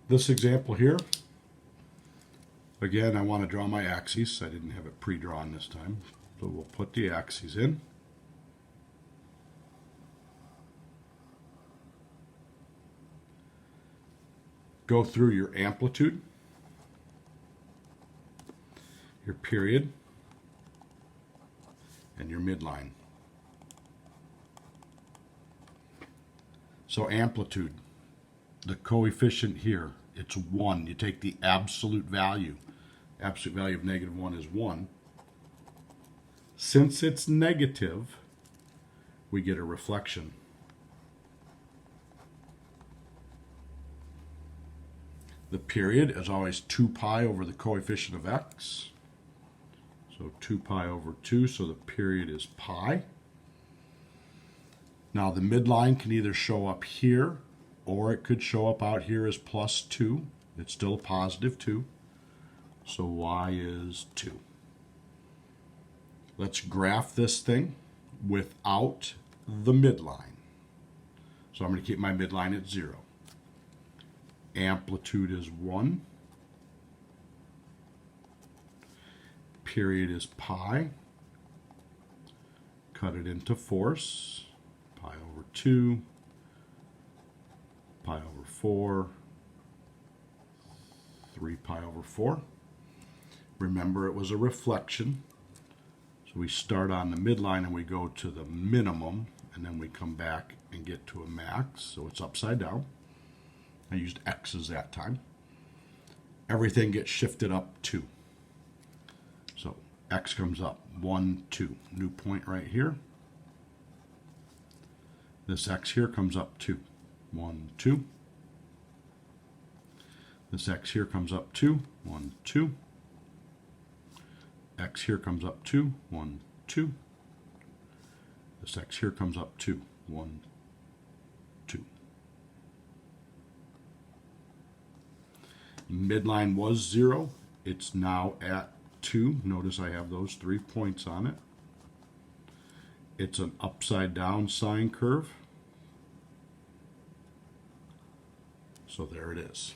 This example here, again, I want to draw my axes. I didn't have it pre-drawn this time. So we'll put the axes in. Go through your amplitude, your period, and your midline. So amplitude, the coefficient here, it's 1. You take the absolute value. Absolute value of negative 1 is 1. Since it's negative, we get a reflection. The period is always 2 pi over the coefficient of x. So 2 pi over 2, so the period is pi. Now the midline can either show up here, or it could show up out here as plus 2. It's still a positive 2. So y is 2. Let's graph this thing without the midline. So I'm going to keep my midline at 0. Amplitude is 1. Period is pi. Cut it into force. Pi over 2. Pi over 4. 3 pi over 4. Remember, it was a reflection. So we start on the midline and we go to the minimum, and then we come back and get to a max. So it's upside down. I used x's that time. Everything gets shifted up 2. So x comes up 1, 2. New point right here. This x here comes up 2. 1, 2. This x here comes up 2. 1, 2. X here comes up 2. 1, 2. This x here comes up 2. 1, 2. Midline was 0. It's now at 2. Notice I have those 3 points on it. It's an upside down sine curve. So there it is.